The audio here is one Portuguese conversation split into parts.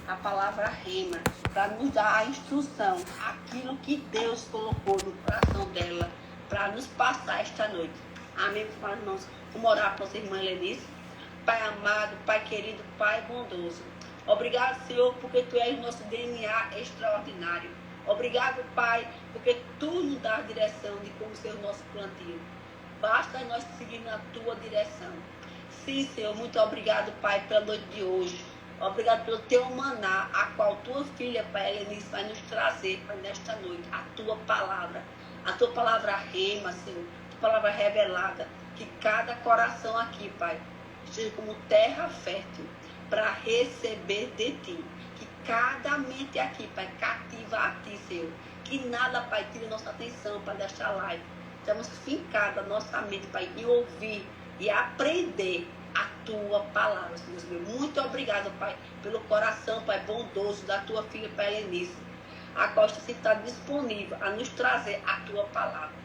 a palavra rema, para nos dar a instrução, aquilo que Deus colocou no coração dela, para nos passar esta noite. Amém, meus irmãos? Vamos orar para nossa irmã Helenice. Pai amado, Pai querido, Pai bondoso. Obrigado, Senhor, porque Tu és nosso DNA extraordinário. Obrigado, Pai, porque Tu nos dás direção de como ser o nosso plantio. Basta nós seguir na Tua direção. Sim, Senhor, muito obrigado, Pai, pela noite de hoje. Obrigado pelo Teu maná, a qual Tua filha, Pai Helenice, vai nos trazer, Pai, nesta noite, a Tua palavra. A Tua palavra rema, Senhor, a Tua palavra revelada. Que cada coração aqui, Pai, esteja como terra fértil para receber de Ti. Que cada mente aqui, Pai, cativa a Ti, Senhor. Que nada, Pai, tire nossa atenção, Pai, desta live. Estamos fincados a nossa mente, Pai, em ouvir e aprender a Tua palavra, Senhor meu. Muito obrigado, Pai, pelo coração, Pai, bondoso da Tua filha, Pai Helenice, a qual está disponível a nos trazer a Tua palavra.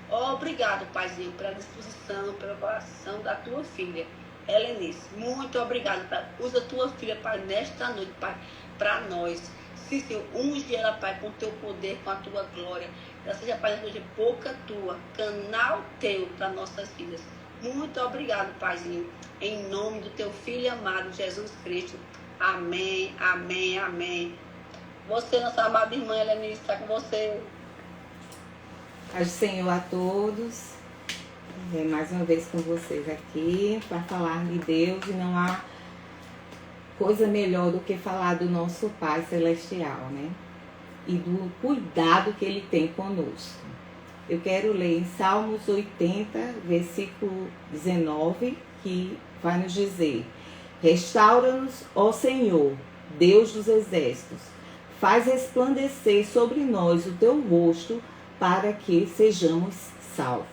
Obrigado, Paizinho, pela disposição, pelo coração da Tua filha, Helenice. Muito obrigado, Pai. Usa a Tua filha, Pai, nesta noite, Pai, para nós. Sim, Senhor, unge ela, Pai, com o Teu poder, com a Tua glória. Ela seja, Pai, hoje boca Tua, canal Teu para nossas vidas. Muito obrigado, Paizinho. Em nome do Teu Filho amado, Jesus Cristo. Amém, amém, amém. Você, nossa amada irmã Helenice, está com você. Paz do Senhor a todos. Mais uma vez com vocês aqui para falar de Deus, e não há coisa melhor do que falar do nosso Pai Celestial, né? E do cuidado que Ele tem conosco. Eu quero ler em Salmos 80, versículo 19, que vai nos dizer: Restaura-nos, ó Senhor, Deus dos exércitos, faz resplandecer sobre nós o Teu rosto, para que sejamos salvos.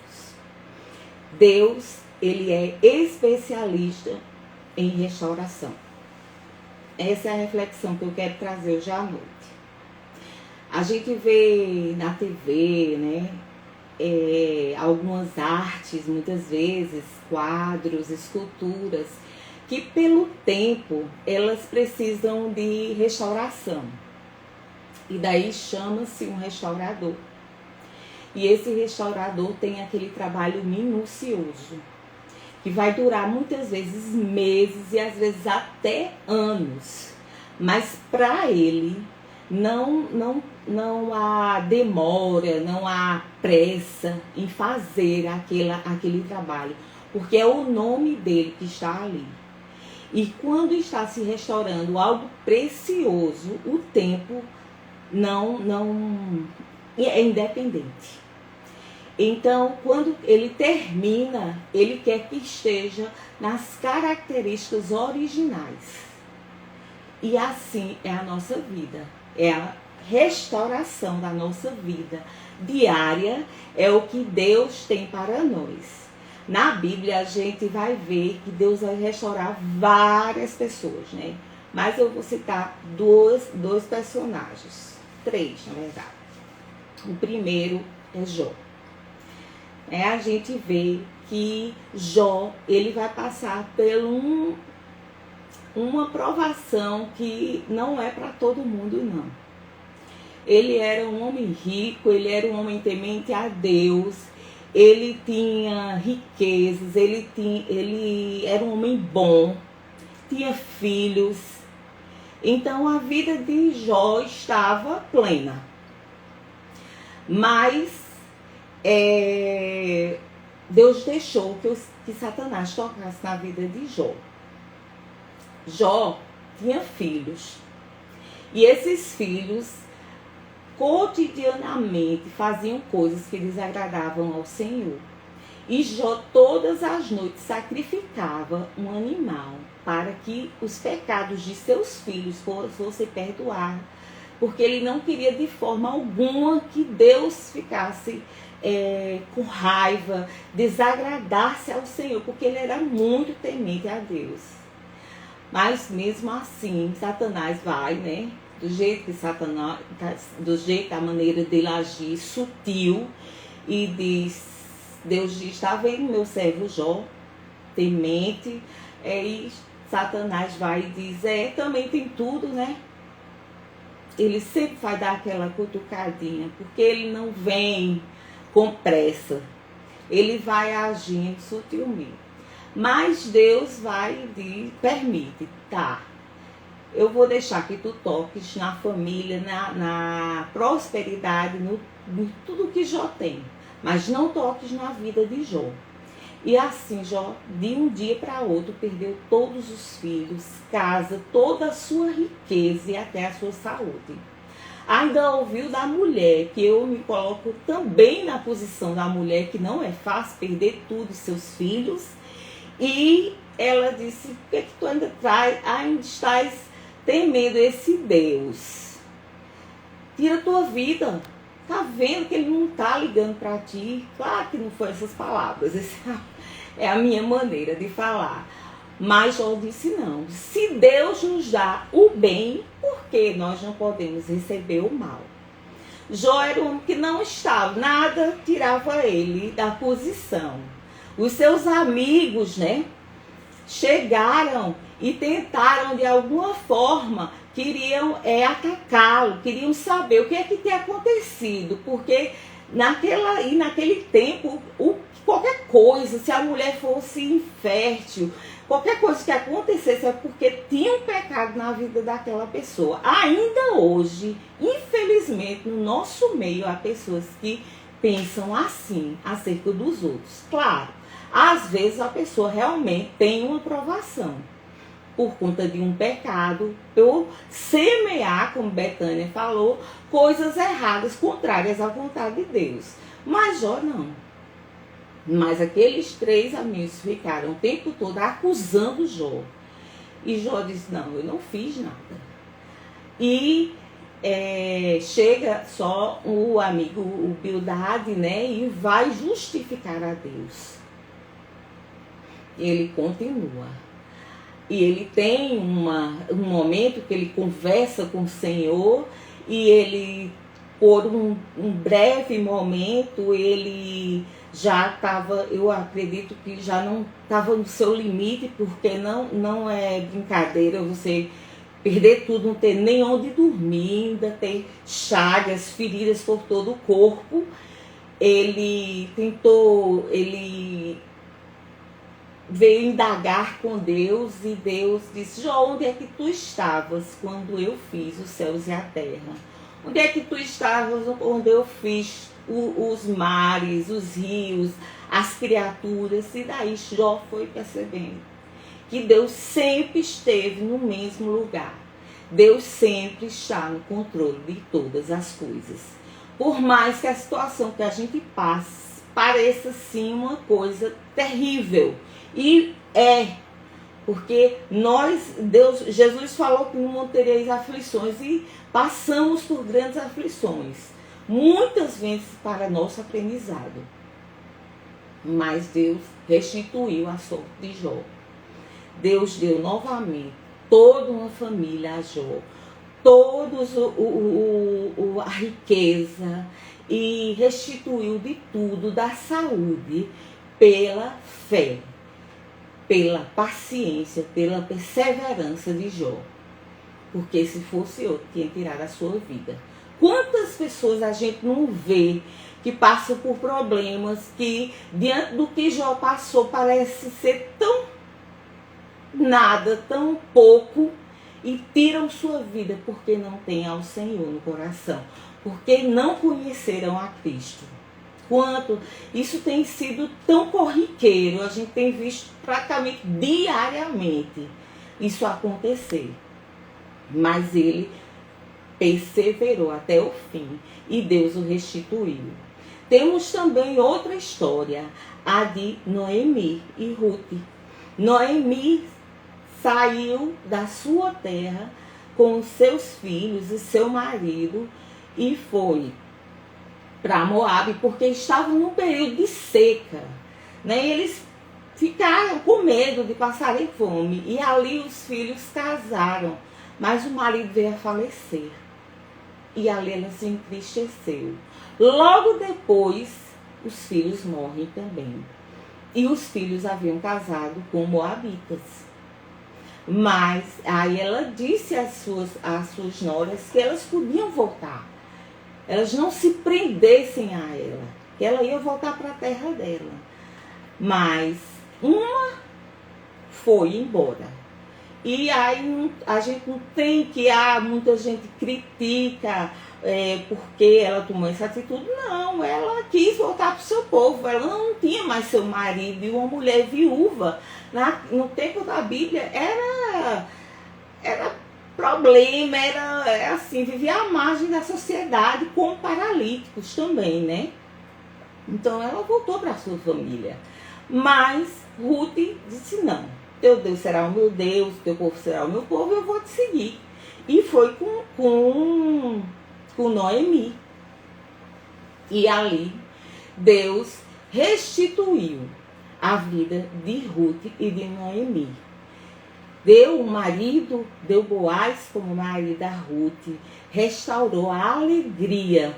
Deus, Ele é especialista em restauração. Essa é a reflexão que eu quero trazer hoje à noite. A gente vê na TV, né, algumas artes, muitas vezes, quadros, esculturas, que pelo tempo elas precisam de restauração. E daí chama-se um restaurador. E esse restaurador tem aquele trabalho minucioso, que vai durar muitas vezes meses e às vezes até anos. Mas para ele não há demora, não há pressa em fazer aquele trabalho, porque é o nome dele que está ali. E quando está se restaurando algo precioso, o tempo não é independente. Então, quando ele termina, ele quer que esteja nas características originais. E assim é a nossa vida. É a restauração da nossa vida diária, é o que Deus tem para nós. Na Bíblia a gente vai ver que Deus vai restaurar várias pessoas, né? Mas eu vou citar dois personagens, 3 na verdade. O primeiro é Jó. A gente vê que Jó, ele vai passar por uma provação que não é para todo mundo, não. Ele era um homem rico, ele era um homem temente a Deus, ele tinha riquezas, ele era um homem bom, tinha filhos. Então a vida de Jó estava plena. Mas Deus deixou que Satanás tocasse na vida de Jó. Jó tinha filhos. E esses filhos cotidianamente faziam coisas que desagradavam ao Senhor. E Jó todas as noites sacrificava um animal para que os pecados de seus filhos fossem perdoados. Porque ele não queria de forma alguma que Deus ficasse com raiva, desagradasse ao Senhor, porque ele era muito temente a Deus. Mas mesmo assim, Satanás vai, né? Do jeito da maneira dele agir, sutil, e Deus diz: está vendo meu servo Jó, temente, e Satanás vai e diz: também tem tudo, né? ele sempre vai dar aquela cutucadinha, porque ele não vem com pressa. Ele vai agindo sutilmente. Mas Deus vai e permite, tá? Eu vou deixar que tu toques na família, na prosperidade, no tudo que Jó tem. Mas não toques na vida de Jó. E assim, Jó, de um dia para outro, perdeu todos os filhos, casa, toda a sua riqueza e até a sua saúde. Ainda ouviu da mulher, que eu me coloco também na posição da mulher, que não é fácil perder tudo, seus filhos. E ela disse, por que tu ainda estás temendo esse Deus? Tira tua vida. Tá vendo que ele não tá ligando para ti? Claro que não foi essas palavras. Essa é a minha maneira de falar. Mas Jó disse não. Se Deus nos dá o bem, por que nós não podemos receber o mal? Jó era um homem que não estava, nada tirava ele da posição. Os seus amigos, né, chegaram e tentaram de alguma forma, queriam atacá-lo, queriam saber o que é que tinha acontecido, porque naquele tempo, qualquer coisa, se a mulher fosse infértil, qualquer coisa que acontecesse é porque tinha um pecado na vida daquela pessoa. Ainda hoje, infelizmente, no nosso meio, há pessoas que pensam assim acerca dos outros. Claro, às vezes a pessoa realmente tem uma provação por conta de um pecado, ou semear, como Betânia falou, coisas erradas, contrárias à vontade de Deus. Mas Jó não. Mas aqueles 3 amigos ficaram o tempo todo acusando Jó. E Jó disse, não, eu não fiz nada. E chega só o amigo, o Bildade, né, e vai justificar a Deus. Ele continua. E ele tem um momento que ele conversa com o Senhor e ele, por um breve momento, ele já estava, eu acredito que já não estava no seu limite, porque não é brincadeira você perder tudo, não ter nem onde dormir, ainda ter chagas, feridas por todo o corpo. Ele veio indagar com Deus e Deus disse, Jó, onde é que tu estavas quando eu fiz os céus e a terra? Onde é que tu estavas quando eu fiz os mares, os rios, as criaturas? E daí Jó foi percebendo que Deus sempre esteve no mesmo lugar. Deus sempre está no controle de todas as coisas. Por mais que a situação que a gente passe pareça sim uma coisa terrível. E porque Jesus falou que não teríamos aflições e passamos por grandes aflições, muitas vezes para nosso aprendizado. Mas Deus restituiu a sorte de Jó. Deus deu novamente toda uma família a Jó, todos a riqueza, e restituiu de tudo, da saúde, pela fé, pela paciência, pela perseverança de Jó. Porque se fosse outro, tinha tirado a sua vida. Quantas pessoas a gente não vê que passam por problemas que, diante do que Jó passou, parece ser tão nada, tão pouco, e tiram sua vida porque não tem ao Senhor no coração, porque não conheceram a Cristo. Quanto isso tem sido tão corriqueiro, a gente tem visto praticamente diariamente isso acontecer. Mas ele perseverou até o fim e Deus o restituiu. Temos também outra história, a de Noemi e Ruth. Noemi saiu da sua terra com os seus filhos e seu marido e foi para Moabe, porque estavam num período de seca, né? E eles ficaram com medo de passarem fome, e ali os filhos casaram, mas o marido veio a falecer, e ali ela se entristeceu. Logo depois, os filhos morrem também, e os filhos haviam casado com moabitas. Mas aí ela disse às suas noras que elas podiam voltar. Elas não se prendessem a ela, que ela ia voltar para a terra dela. Mas uma foi embora. E aí a gente não tem que, muita gente critica porque ela tomou essa atitude. Não, ela quis voltar para o seu povo. Ela não tinha mais seu marido e uma mulher viúva. No tempo da Bíblia era problema, era assim, vivia à margem da sociedade com paralíticos também, né? Então ela voltou para a sua família. Mas Ruth disse não. Teu Deus será o meu Deus, teu povo será o meu povo, eu vou te seguir. E foi com Noemi. E ali Deus restituiu a vida de Ruth e de Noemi. Deu o marido, deu Boaz como marido da Ruth, restaurou a alegria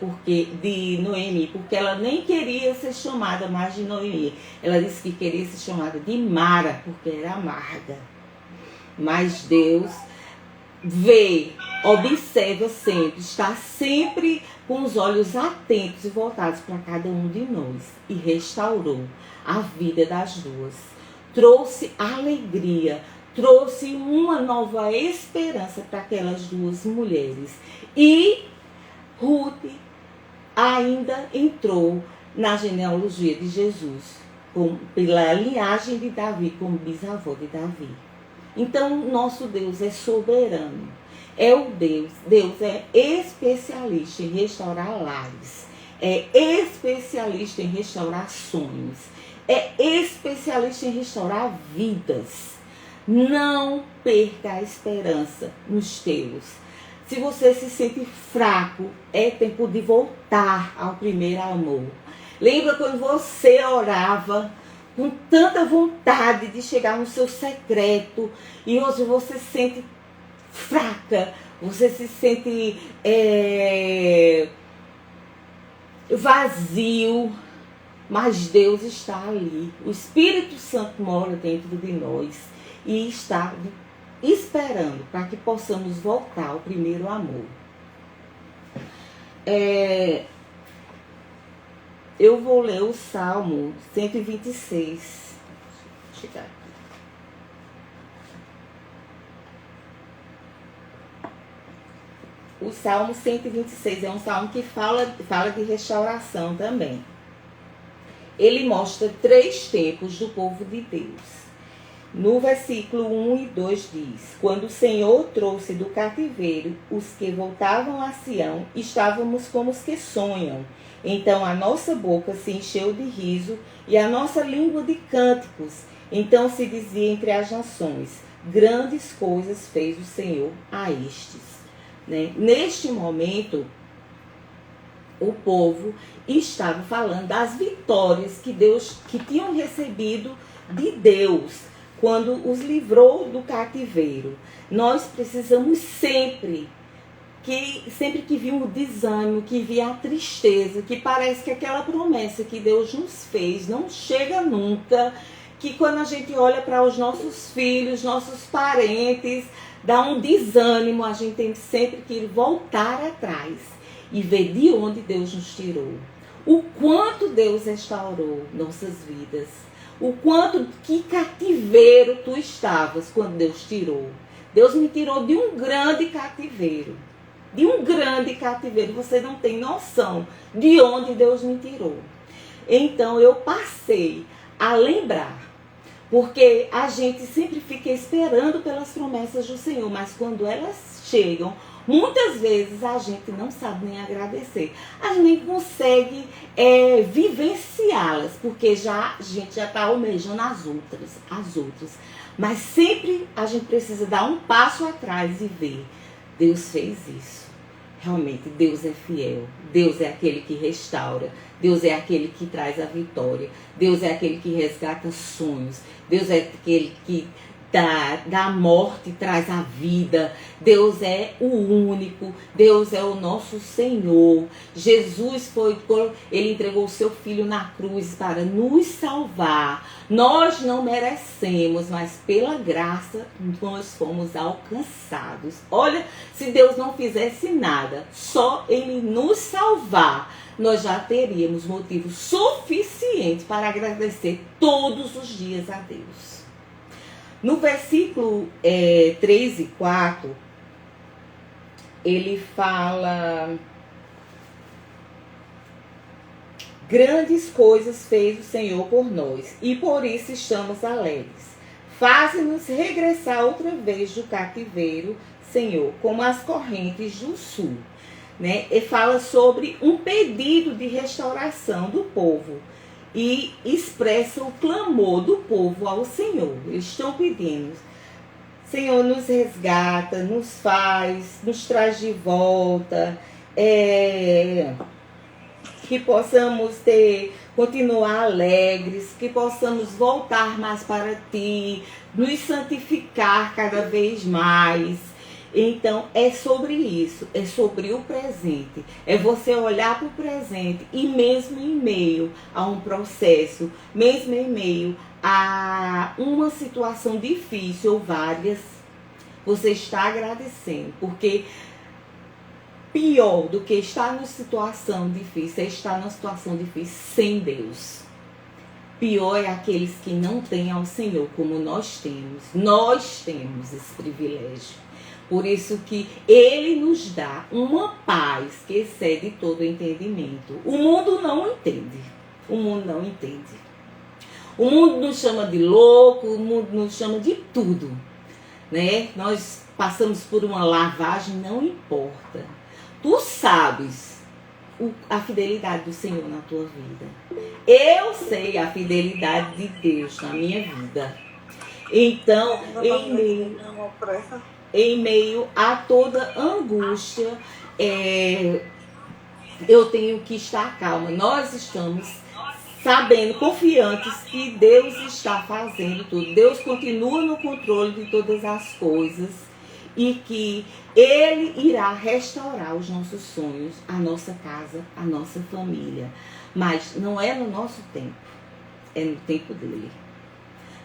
de Noemi, porque ela nem queria ser chamada mais de Noemi. Ela disse que queria ser chamada de Mara, porque era amarga. Mas Deus vê, observa sempre, está sempre com os olhos atentos e voltados para cada um de nós. E restaurou a vida das duas. Trouxe alegria, trouxe uma nova esperança para aquelas duas mulheres. E Ruth ainda entrou na genealogia de Jesus, pela linhagem de Davi, como bisavô de Davi. Então, nosso Deus é soberano. É o Deus é especialista em restaurar lares. É especialista em restaurar sonhos. É especialista em restaurar vidas. Não perca a esperança nos teus. Se você se sente fraco, é tempo de voltar ao primeiro amor. Lembra quando você orava com tanta vontade de chegar no seu secreto e hoje você se sente fraca, você se sente vazio, mas Deus está ali. O Espírito Santo mora dentro de nós e está esperando para que possamos voltar ao primeiro amor. Eu vou ler o Salmo 126. Vou chegar aqui. O Salmo 126 é um salmo que fala de restauração também. Ele mostra 3 tempos do povo de Deus. No versículo 1 e 2 diz: quando o Senhor trouxe do cativeiro os que voltavam a Sião, estávamos como os que sonham. Então a nossa boca se encheu de riso e a nossa língua de cânticos. Então se dizia entre as nações: grandes coisas fez o Senhor a estes. Né? Neste momento, o povo estava falando das vitórias que tinham recebido de Deus quando os livrou do cativeiro. Nós precisamos sempre que vir o desânimo, que vir a tristeza, que parece que aquela promessa que Deus nos fez não chega nunca, que quando a gente olha para os nossos filhos, nossos parentes, dá um desânimo, a gente tem sempre que voltar atrás e ver de onde Deus nos tirou. O quanto Deus restaurou nossas vidas. O quanto, que cativeiro tu estavas quando Deus tirou. Deus me tirou de um grande cativeiro. De um grande cativeiro. Você não tem noção de onde Deus me tirou. Então eu passei a lembrar. Porque a gente sempre fica esperando pelas promessas do Senhor. Mas quando elas chegam, muitas vezes a gente não sabe nem agradecer. A gente nem consegue vivenciá-las, porque a gente já está almejando as outras. Mas sempre a gente precisa dar um passo atrás e ver. Deus fez isso. Realmente, Deus é fiel. Deus é aquele que restaura. Deus é aquele que traz a vitória. Deus é aquele que resgata sonhos. Deus é aquele que da morte traz a vida. Deus é o único, Deus é o nosso Senhor. Jesus ele entregou o seu Filho na cruz para nos salvar. Nós não merecemos, mas pela graça nós fomos alcançados. Olha, se Deus não fizesse nada, só Ele nos salvar, nós já teríamos motivo suficiente para agradecer todos os dias a Deus. No versículo 3 e 4, ele fala: grandes coisas fez o Senhor por nós, e por isso estamos alegres. Faze-nos regressar outra vez do cativeiro, Senhor, como as correntes do sul. Né? E fala sobre um pedido de restauração do povo. E expressa o clamor do povo ao Senhor. Eles estão pedindo: Senhor, nos resgata, nos traz de volta, que possamos continuar alegres, que possamos voltar mais para Ti, nos santificar cada vez mais. Então, é sobre isso, é sobre o presente. É você olhar para o presente e mesmo em meio a um processo, mesmo em meio a uma situação difícil ou várias, você está agradecendo. Porque pior do que estar numa situação difícil é estar numa situação difícil sem Deus. Pior é aqueles que não têm ao Senhor como nós temos. Nós temos esse privilégio. Por isso que Ele nos dá uma paz que excede todo entendimento. O mundo não entende. O mundo não entende. O mundo nos chama de louco, o mundo nos chama de tudo. Né? Nós passamos por uma lavagem, não importa. Tu sabes a fidelidade do Senhor na tua vida. Eu sei a fidelidade de Deus na minha vida. Então, em meio a toda angústia, eu tenho que estar calma. Nós estamos sabendo, confiantes que Deus está fazendo tudo. Deus continua no controle de todas as coisas e que Ele irá restaurar os nossos sonhos, a nossa casa, a nossa família. Mas não é no nosso tempo, é no tempo dele.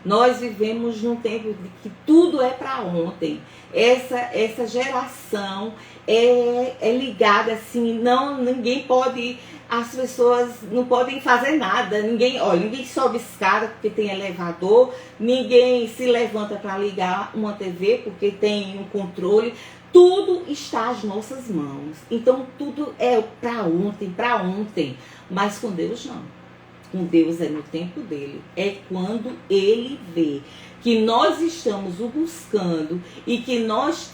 Nós vivemos num tempo de que tudo é para ontem. Essa geração é ligada assim, ninguém pode, as pessoas não podem fazer nada. Ninguém sobe escada porque tem elevador, ninguém se levanta para ligar uma TV porque tem um controle. Tudo está às nossas mãos. Então tudo é para ontem, mas com Deus não. Com Deus é no tempo dele, é quando ele vê que nós estamos o buscando e que nós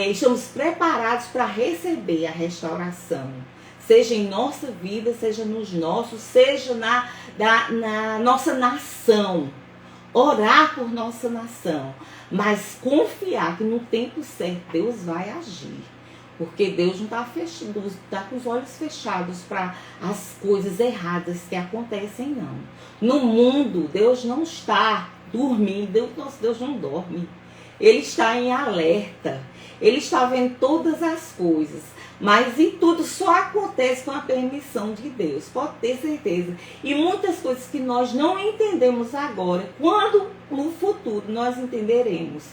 estamos preparados para receber a restauração, seja em nossa vida, seja nos nossos, seja na nossa nação, orar por nossa nação, mas confiar que no tempo certo Deus vai agir. Porque Deus não está com os olhos fechados para as coisas erradas que acontecem, não. No mundo, Deus não está dormindo, nosso Deus não dorme. Ele está em alerta, Ele está vendo todas as coisas. Mas e tudo só acontece com a permissão de Deus, pode ter certeza. E muitas coisas que nós não entendemos agora, quando no futuro nós entenderemos.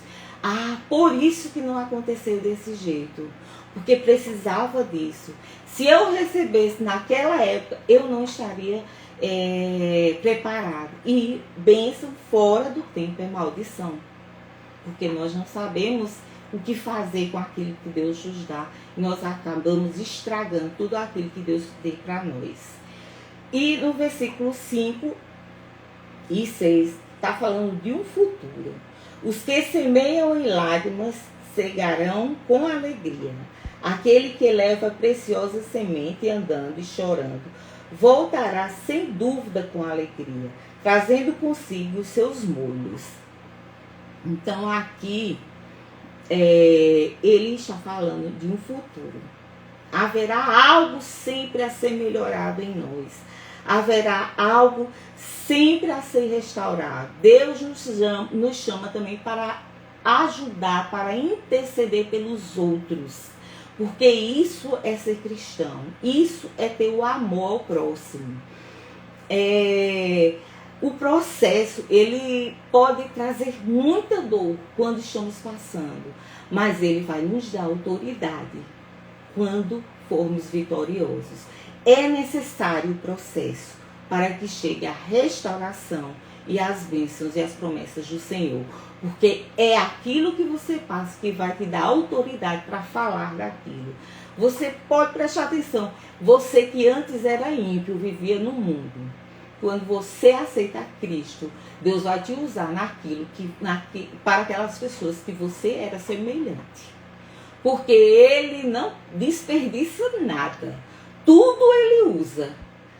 Por isso que não aconteceu desse jeito. Porque precisava disso. Se eu recebesse naquela época, eu não estaria preparado. E bênção fora do tempo é maldição. Porque nós não sabemos o que fazer com aquilo que Deus nos dá. E nós acabamos estragando tudo aquilo que Deus deu para nós. E no versículo 5 e 6, está falando de um futuro. Os que semeiam em lágrimas cegarão com alegria. Aquele que leva a preciosa semente andando e chorando, voltará sem dúvida com alegria, trazendo consigo os seus molhos. Então aqui, ele está falando de um futuro. Haverá algo sempre a ser melhorado em nós. haverá algo sempre a ser restaurado. Deus nos chama também para ajudar, para interceder pelos outros. Porque isso é ser cristão. Isso é ter o amor ao próximo. O processo, ele pode trazer muita dor quando estamos passando. Mas ele vai nos dar autoridade quando formos vitoriosos. É necessário o processo para que chegue a restauração e as bênçãos e as promessas do Senhor. Porque é aquilo que você passa que vai te dar autoridade para falar daquilo. Você pode prestar atenção. Você que antes era ímpio, vivia no mundo. Quando você aceita Cristo, Deus vai te usar para aquelas pessoas que você era semelhante. Porque Ele não desperdiça nada. Tudo Ele usa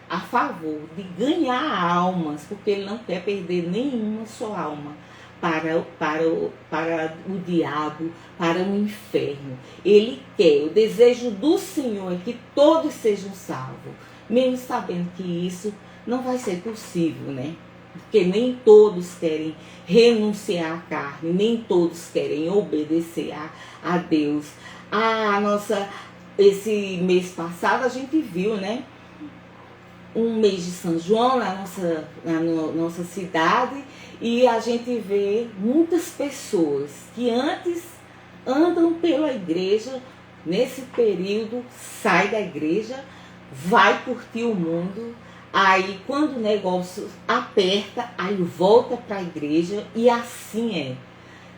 a favor de ganhar almas, porque Ele não quer perder nenhuma só alma para o diabo, para o inferno. Ele quer, o desejo do Senhor é que todos sejam salvos, mesmo sabendo que isso não vai ser possível, né? Porque nem todos querem renunciar à carne, nem todos querem obedecer a Deus. Esse mês passado a gente viu, né? Um mês de São João na nossa cidade, e a gente vê muitas pessoas que antes andam pela igreja, nesse período sai da igreja, vai curtir o mundo, aí quando o negócio aperta, aí volta para a igreja, e assim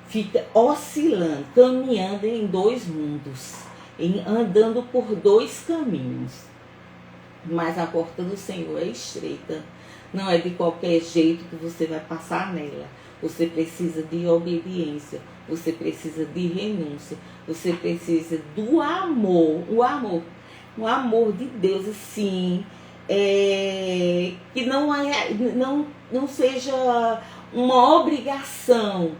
fica oscilando, caminhando em dois mundos, andando por dois caminhos. Mas a porta do Senhor é estreita. Não é de qualquer jeito que você vai passar nela. Você precisa de obediência. Você precisa de renúncia. Você precisa do amor. O amor de Deus, assim, que não seja uma obrigação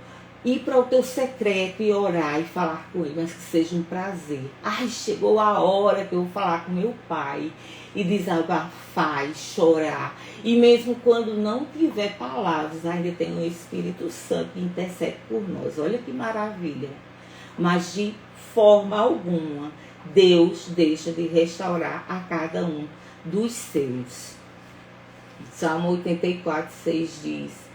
ir para o teu secreto e orar e falar com Ele, mas que seja um prazer. Ai, chegou a hora que eu vou falar com meu Pai e desabafar e chorar. E mesmo quando não tiver palavras, ainda tem o Espírito Santo que intercede por nós. Olha que maravilha. Mas de forma alguma, Deus deixa de restaurar a cada um dos seus. Salmo 84, 6 diz: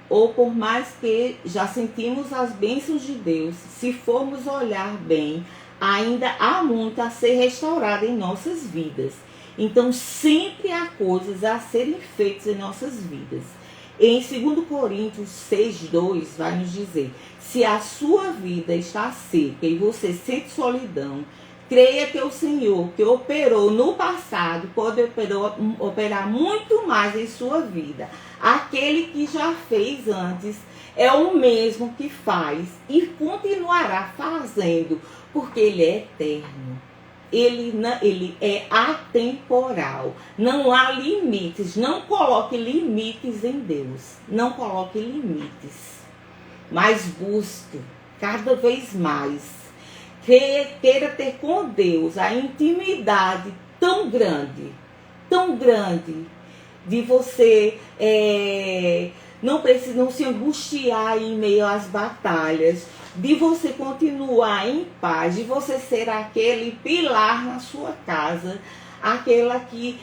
ou por mais que já sentimos as bênçãos de Deus, se formos olhar bem, ainda há muito a ser restaurado em nossas vidas. Então sempre há coisas a serem feitas em nossas vidas. Em 2 Coríntios 6:2 vai nos dizer: se a sua vida está seca e você sente solidão, creia que o Senhor, que operou no passado, pode operar muito mais em sua vida. Aquele que já fez antes é o mesmo que faz e continuará fazendo, porque Ele é eterno. Ele é atemporal. Não há limites. Não coloque limites em Deus. Não coloque limites. Mas busque cada vez mais. Queira ter com Deus a intimidade tão grande, de você não se angustiar em meio às batalhas, de você continuar em paz, de você ser aquele pilar na sua casa, aquela que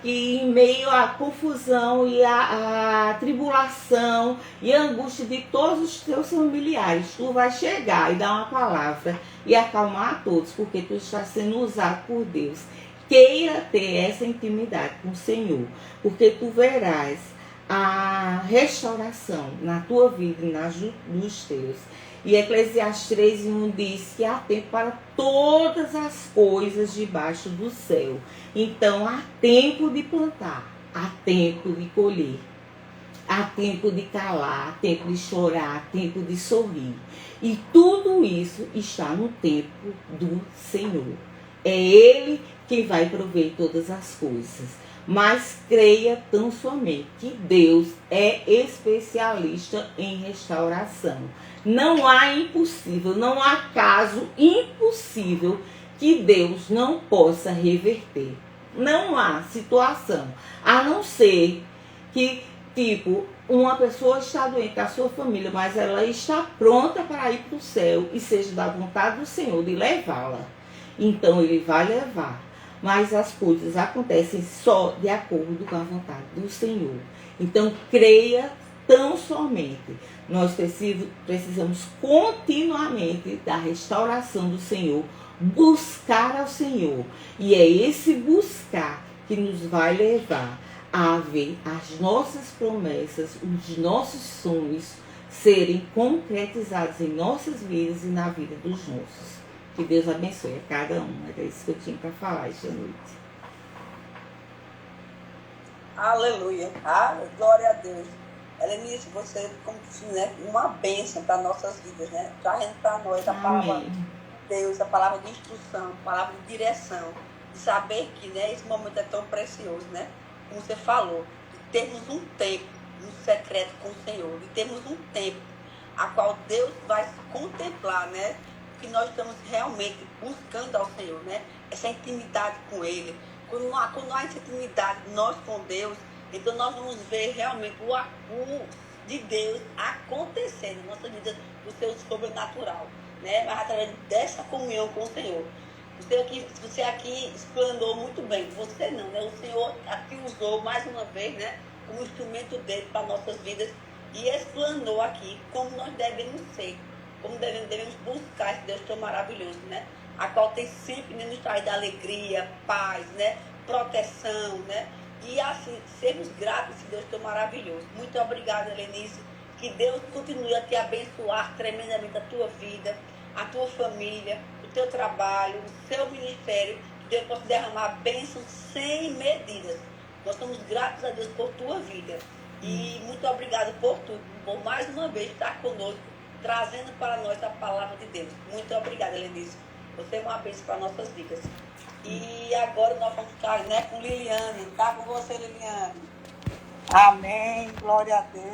em meio à confusão e à tribulação e à angústia de todos os teus familiares, tu vai chegar e dar uma palavra e acalmar a todos, porque tu está sendo usado por Deus. Queira ter essa intimidade com o Senhor, porque tu verás a restauração na tua vida e nos teus. E Eclesiastes 3:1 diz que há tempo para todas as coisas debaixo do céu. Então há tempo de plantar, há tempo de colher, há tempo de calar, há tempo de chorar, há tempo de sorrir. E tudo isso está no tempo do Senhor. É Ele quem vai prover todas as coisas. Mas creia tão somente que Deus é especialista em restauração. Não há impossível, não há caso impossível que Deus não possa reverter. não há situação, a não ser que, tipo, uma pessoa está doente da sua família, mas ela está pronta para ir para o céu e seja da vontade do Senhor de levá-la. Então ele vai levar. Mas as coisas acontecem só de acordo com a vontade do Senhor. Então creia tão somente. Nós precisamos continuamente da restauração do Senhor, buscar ao Senhor. E é esse buscar que nos vai levar a ver as nossas promessas, os nossos sonhos serem concretizados em nossas vidas e na vida dos nossos. Que Deus abençoe a cada um. Era isso que eu tinha para falar esta noite. Aleluia. Glória a Deus. Helenice, você como né, uma bênção para nossas vidas, né? Trazendo para nós a palavra de Deus, a palavra de instrução, a palavra de direção. E saber que, né, esse momento é tão precioso, né? Como você falou, de termos um tempo no secreto com o Senhor, de termos um tempo a qual Deus vai se contemplar, né? Que nós estamos realmente buscando ao Senhor, né? Essa intimidade com Ele. Quando há essa intimidade nós com Deus, então nós vamos ver realmente o de Deus acontecer na nossa vida, do seu sobrenatural, né? Mas através dessa comunhão com o Senhor. Você aqui explanou muito bem, você não, né? O Senhor aqui usou mais uma vez, né? Como instrumento dele para nossas vidas e explanou aqui como nós devemos ser. Como devemos buscar esse Deus tão maravilhoso, né? A qual tem sempre nos trazido alegria, paz, né? Proteção, né? E assim, sermos gratos a esse Deus tão maravilhoso. Muito obrigada, Helenice. Que Deus continue a te abençoar tremendamente a tua vida, a tua família, o teu trabalho, o seu ministério. Que Deus possa derramar bênçãos sem medidas. Nós somos gratos a Deus por tua vida. E muito obrigada por tudo, por mais uma vez estar conosco, trazendo para nós a palavra de Deus. Muito obrigada, Helenice. Você é uma bênção para nossas vidas. E agora nós vamos ficar, né, com Liliane. Tá com você, Liliane. Amém. Glória a Deus.